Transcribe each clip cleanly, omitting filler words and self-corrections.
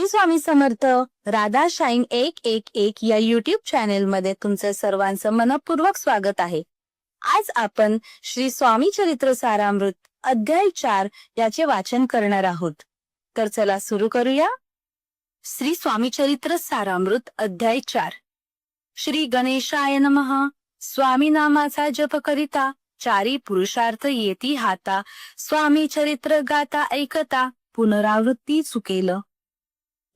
Shri Swami Samarth. Radha shine 111 या YouTube channel मध्ये तुमचं सर्वांचं मनपूर्वक स्वागत आहे. आज आपण श्री स्वामी चरित्र सारामृत अध्याय 4 याचे वाचन करणार आहोत. तर चला सुरू करूया. श्री स्वामी चरित्र सारामृत अध्याय 4. श्री गणेशाय नमः. स्वामी नामाचा जप करिता चारी पुरुषार्थ येती हाता. स्वामी चरित्र गाता ऐकता पुनरावृत्ती चुकेल.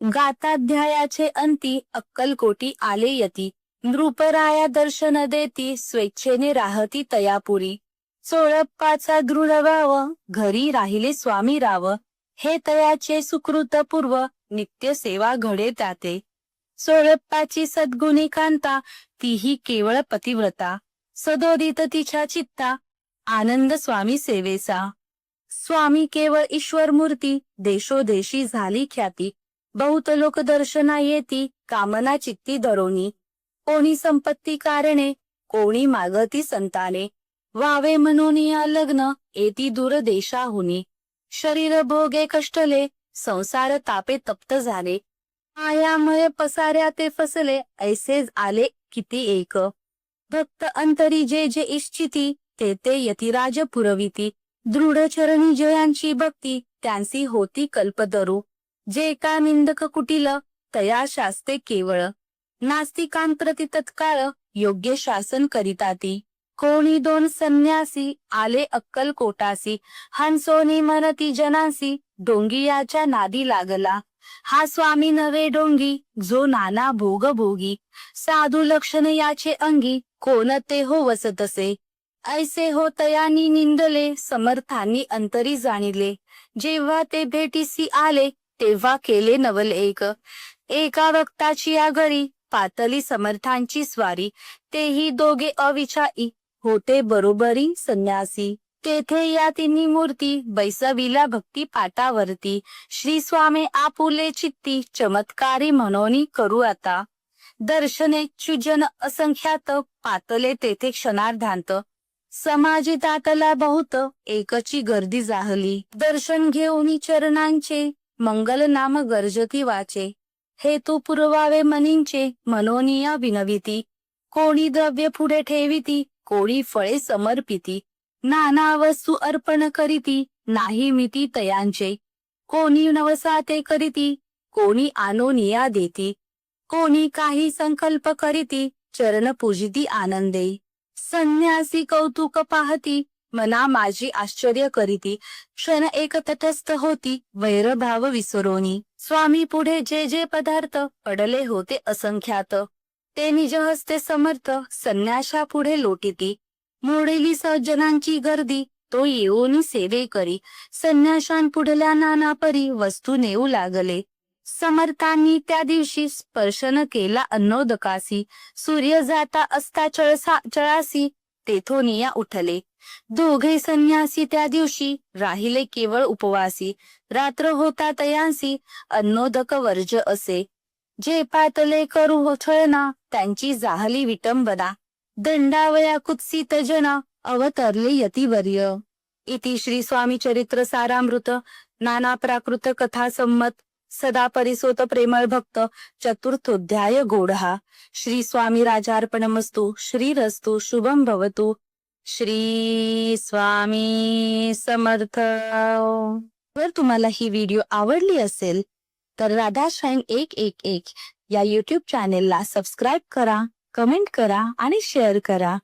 गाताध्यायाचे अंती अक्कलकोटी आले यती. नृपराया दर्शन देती स्वेच्छेने राहती तयापुरी. चोळप्पाचा दृढ भाव घरी राहिले स्वामी राव. हे तयाचे सुकृत पूर्व नित्य सेवा घडे त्याते. चोळप्पाची सद्गुणी कांता तीही केवळ पतिव्रता. सदोदित तिच्या चित्ता आनंद स्वामी सेवेचा. स्वामी केवळ ईश्वर मूर्ती देशोदेशी झाली ख्याती. बहुत लोक दर्शना येती कामना चित्ती दरोनी. कोणी संपत्ती कारणे कोणी मागती संताने. वावे म्हणून या लग्न येती दूर देशाहुनी. शरीर भोगे कष्टले संसार तापे तप्त झाले. मायामय पसाऱ्या ते फसले ऐसेच आले किती एक. भक्त अंतरी जे जे इच्छिती ते ते यतिराज पुरविती. दृढ चरणी जयांची भक्ती त्यांची होती कल्पतरू. जे का निंदक कुटिल तया शास्ते केवळ. नास्तिकांप्रती तत्काळ योग्य शासन करिताती. कोणी दोन संन्यासी आले अक्कलकोटासी. हंसोनी मनती जनासी डोंगियाच्या नादी लागला. हा स्वामी नवे डोंगी जो नाना भोग भोगी. साधू लक्षण याचे अंगी कोणते हो वसतसे. ऐसे हो तयानी निंदले समर्थांनी अंतरी जाणिले. जेव्हा ते भेटीसी आले तेव्हा केले नवल एक. एका भक्ताची आगरी पातली समर्थांची स्वारी. तेही दोघे अविचारी होते बरोबरी संन्यासी. तेथे या तिन्ही मूर्ती बैसविला भक्ती पाटावरती. श्री स्वामी आपुले चित्ती चमत्कारी म्हणून करू आता. दर्शने चुजन असंख्यात पातले तेथे क्षणार्धांत. समाजितातला बहुत एकची गर्दी जाहली. दर्शन घेऊन चरणांचे मंगल नाम गर्जती वाचे. हेतू पुरवावे मनींचे मनोनिया विनविती. कोणी द्रव्य पुढे ठेविती कोणी फळे समर्पिती. नाना वस्तू अर्पण करीती नाही मिती तयांचे. कोणी नवसाते करीती कोणी आनोनिया देती. कोणी काही संकल्प करीती चरण पूजिती आनंदे. संन्यासी कौतुक पाहती मना माझी आश्चर्य करीती. क्षण एक तटस्थ होती वैरभाव विसरोनी. स्वामी पुढे जे जे पदार्थ पडले होते असंख्यात. ते निज हस्ते समर्थ संन्यासा पुढे लोटीती. मोडेली सज्जनांची गर्दी तो येऊन सेवे करी. संन्याशांपुढल्या नाना परी वस्तू नेऊ लागले. समर्थांनी त्या दिवशी स्पर्शन केला अन्नोदकासी. सूर्य जाता असता चळासी तेथून या उठले. दोघे संन्यासी त्या दिवशी राहिले केवळ उपवासी. रात्र होता तयांसी अन्नोदक वर्ज असे. जे पातले करू छळना त्यांची जाहली विटंबना. दंडावया कुत्सित जना अवतरले यतिवर्य. इति श्री स्वामी चरित्र सारामृत नाना प्राकृत कथा संमत सदा परिसोत प्रेमळ भक्त चतुर्थोध्याय गोढा. श्री स्वामी राजार्पणमस्तु. श्रीरस्तु शुभम भवतु. श्री स्वामी समर्थ. जर तुम्हाला ही व्हिडिओ आवडली असेल तर राधा शाईन 111 या युट्यूब चॅनेलला सबस्क्राईब करा, कमेंट करा आणि शेअर करा.